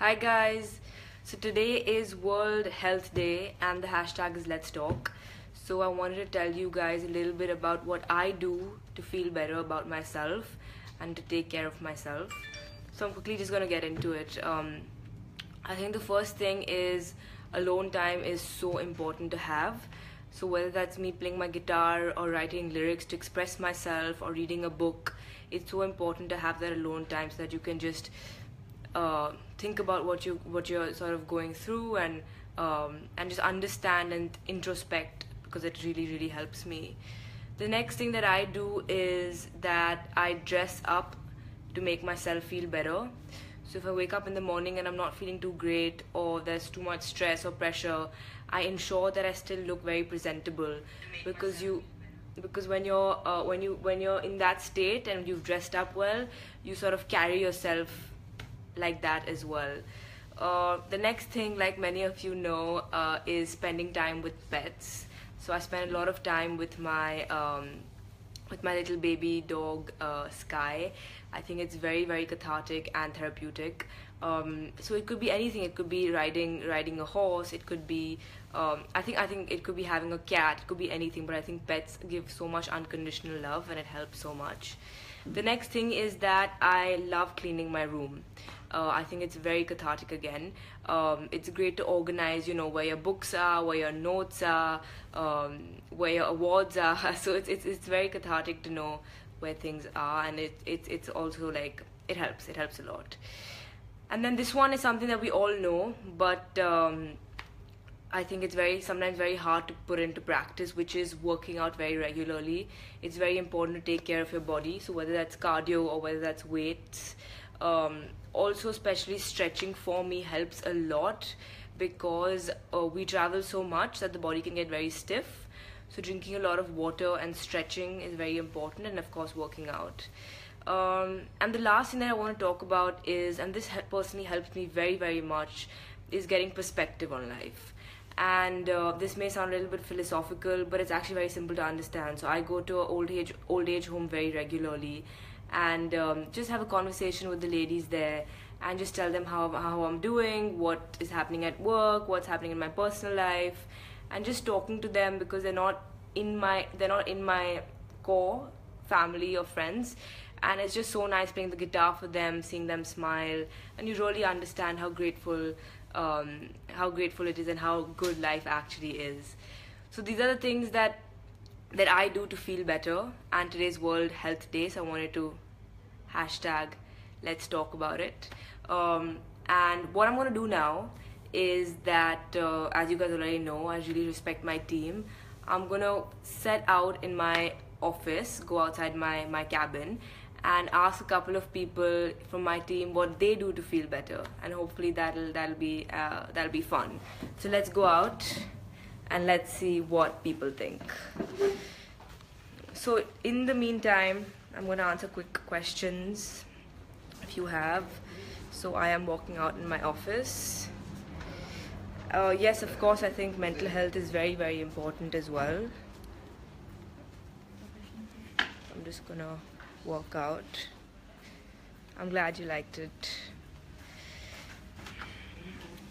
Hi guys, so today is World Health Day and the hashtag is Let's Talk. So I wanted to tell you guys a little bit about what I do to feel better about myself and to take care of myself. So I'm quickly just gonna get into it. I think the first thing is alone time is so important to have. So whether that's me playing my guitar or writing lyrics to express myself or reading a book, it's so important to have that alone time so that you can just think about what you're sort of going through and just understand and introspect, because it really helps me. The next thing that I do is that I dress up to make myself feel better. So if I wake up in the morning and I'm not feeling too great or there's too much stress or pressure, I ensure that I still look very presentable, because when you're in that state and you've dressed up well, you sort of carry yourself like that as well. The next thing, like many of you know, is spending time with pets. So I spend a lot of time with my little baby dog Sky. I think it's very cathartic and therapeutic. So it could be anything. It could be riding a horse. It could be I think it could be having a cat. It could be anything. But I think pets give so much unconditional love and it helps so much. The next thing is that I love cleaning my room. I think it's very cathartic again. It's great to organize, where your books are, where your notes are, where your awards are. So it's very cathartic to know where things are, and it's also like it helps a lot. And then this one is something that we all know, but I think it's sometimes very hard to put into practice, which is working out very regularly. It's very important to take care of your body. So whether that's cardio or whether that's weights, also especially stretching for me helps a lot, because we travel so much that the body can get very stiff. So drinking a lot of water and stretching is very important, and of course working out. And the last thing that I want to talk about is, and this personally helps me very much, is getting perspective on life. And this may sound a little bit philosophical, but it's actually very simple to understand. So I go to an old age home very regularly, and just have a conversation with the ladies there and just tell them how I'm doing, what is happening at work, what's happening in my personal life, and just talking to them, because they're not in my core family or friends. And it's just so nice playing the guitar for them, seeing them smile, and you really understand how grateful it is and how good life actually is. So these are the things that I do to feel better. And today's World Health Day, so I wanted to hashtag let's talk about it. And what I'm going to do now is that, as you guys already know, I really respect my team. I'm going to set out in my office, go outside my cabin, and ask a couple of people from my team what they do to feel better, and hopefully that'll be fun. So let's go out and let's see what people think. So in the meantime, I'm going to answer quick questions if you have. So I am walking out in my office. Yes, of course, I think mental health is very important as well. I'm just gonna walk out. I'm glad you liked it.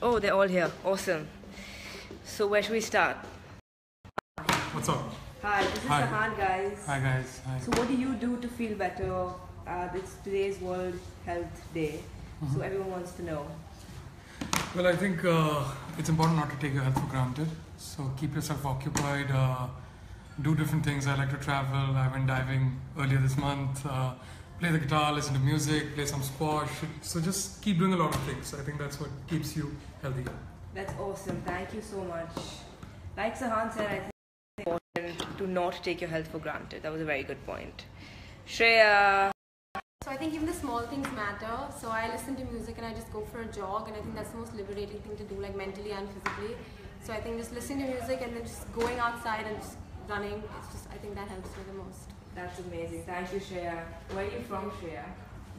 Oh, they're all here. Awesome. So where should we start? What's up? Hi, this is Sahan, guys. Hi guys. Hi. So what do you do to feel better? It's today's World Health Day. So everyone wants to know. Well, I think it's important not to take your health for granted. So keep yourself occupied. Do different things. I like to travel. I went diving earlier this month. Play the guitar, listen to music, play some squash. So just keep doing a lot of things. I think that's what keeps you healthy. That's awesome. Thank you so much. Like Sahan said, I think it's important to not take your health for granted. That was a very good point. Shreya. So I think even the small things matter. So I listen to music and I just go for a jog, and I think that's the most liberating thing to do, like mentally and physically. So I think just listening to music and then just going outside and just running, I think that helps me the most. That's amazing. Thank you, Shreya. Where are you from, Shreya?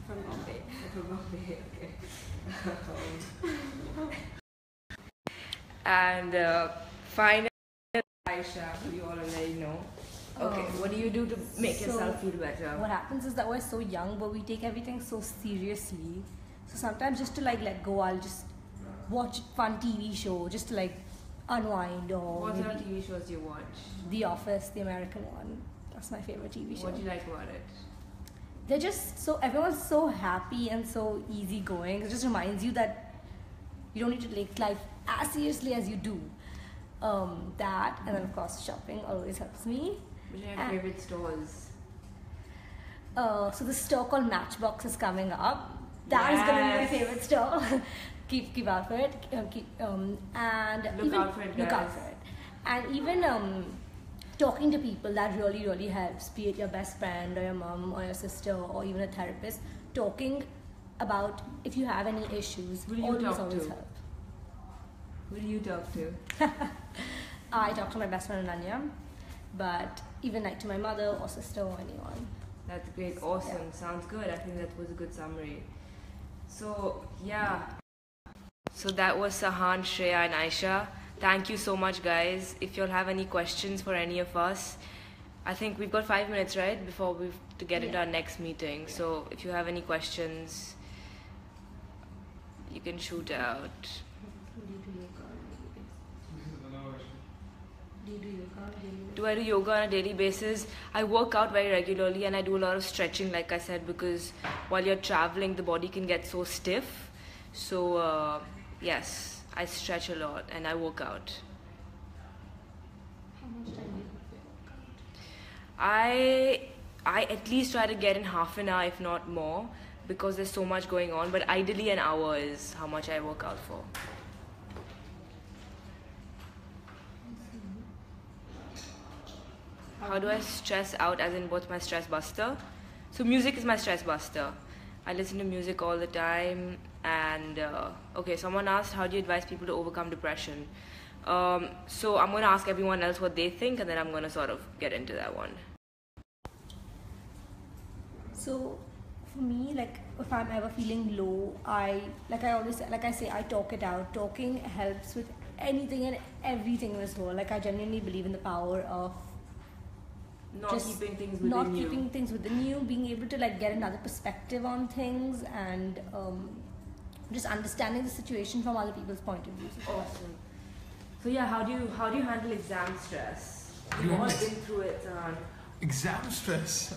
From Bombay. From Bombay, okay. And finally, Aisha, who you all already know. Okay, what do you do to make yourself feel better? What happens is that we're so young, but we take everything so seriously. So sometimes just to like let go, I'll just watch a fun TV show just to like unwind. Or What maybe sort of TV shows do you watch? The Office, the American one. That's my favorite TV show. What do you like about it? They're just so, everyone's so happy and so easygoing. It just reminds you that you don't need to take life as seriously as you do. That, and then of course shopping always helps me. Which are your favorite stores? So the store called Matchbox is coming up. That is going to be my favorite store. keep out for it. And Look out for it, look out guys. for it. And even talking to people, that really helps. Be it your best friend or your mom or your sister or even a therapist. Talking about if you have any issues Who do you always talk always to? help. Who do you talk to? I talk to my best friend Ananya, but even like to my mother or sister or anyone. That's great. Awesome. Yeah. Sounds good. I think that was a good summary. So, yeah. So that was Sahan, Shreya and Aisha. Thank you so much, guys. If you'll have any questions for any of us, I think we've got 5 minutes, right? Before we to get into our next meeting. So if you have any questions, you can shoot out. Do I do yoga on a daily basis? I work out very regularly and I do a lot of stretching, like I said, because while you're traveling, the body can get so stiff. So, yes, I stretch a lot and I work out. How much time do you put for workout? I at least try to get in half an hour, if not more, because there's so much going on. But ideally, an hour is how much I work out for. How do I stress out, as in what's my stress buster? So music is my stress buster. I listen to music all the time. And okay, someone asked, how do you advise people to overcome depression? So I'm going to ask everyone else what they think, and then I'm going to sort of get into that one. So for me, like if I'm ever feeling low, I say, I talk it out. Talking helps with anything and everything in this world. Like I genuinely believe in the power of Keeping things within you, being able to like get another perspective on things, and just understanding the situation from other people's point of view. Awesome. So yeah, how do you handle exam stress? You We've all handle- been through it, Sahan. Exam stress.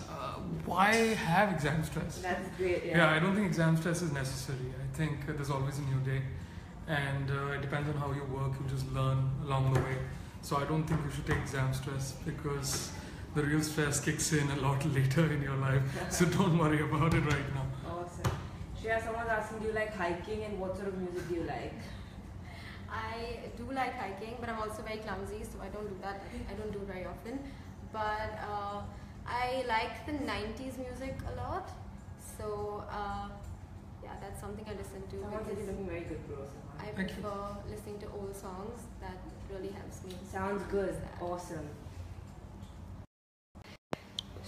Why have exam stress? That's great. Yeah, I don't think exam stress is necessary. I think there's always a new day, and it depends on how you work. You just learn along the way. So I don't think you should take exam stress, because the real stress kicks in a lot later in your life. So don't worry about it right now. Awesome. Shreya, someone's asking, do you like hiking, and what sort of music do you like? I do like hiking, but I'm also very clumsy, so I don't do that. I don't do it very often. But I like the 90s music a lot. So yeah, that's something I listen to. Someone said you're because looking very good, bro. Sahan. I Thank you. prefer listening to old songs. That really helps me. Sounds good. Awesome.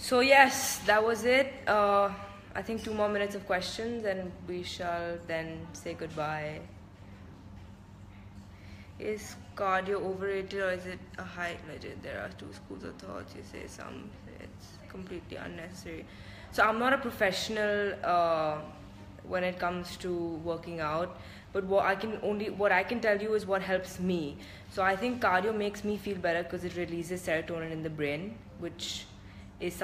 So yes, that was it. I think 2 more minutes of questions and we shall then say goodbye. Is cardio overrated or is it a hype? Legit, there are 2 schools of thought. You say some, it's completely unnecessary. So I'm not a professional when it comes to working out, but what I can tell you is what helps me. So I think cardio makes me feel better because it releases serotonin in the brain, which is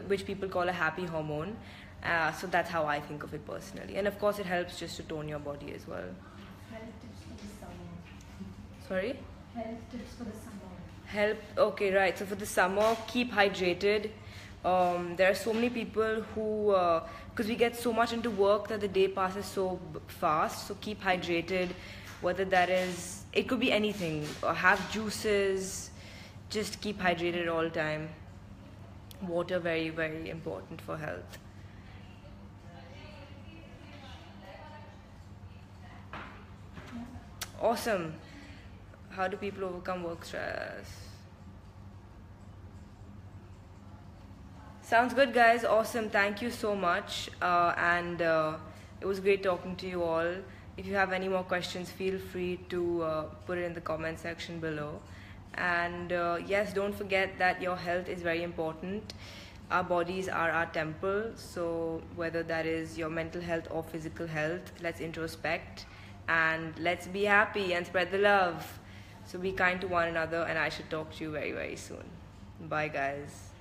which people call a happy hormone. So that's how I think of it personally. And of course, it helps just to tone your body as well. Health tips for the summer. Sorry? Health tips for the summer. Help. Okay, right. So for the summer, keep hydrated. There are so many people who, because we get so much into work that the day passes so fast. So keep hydrated. Whether that is, it could be anything. Or have juices. Just keep hydrated all the time. Water, very, very important for health. Awesome. How do people overcome work stress? Sounds good, guys. Awesome. Thank you so much. And it was great talking to you all. If you have any more questions, feel free to put it in the comment section below. And yes, don't forget that your health is very important. our bodies are our temple, so whether that is your mental health or physical health, let's introspect and let's be happy and spread the love. So be kind to one another, and I should talk to you very, very soon. Bye, guys.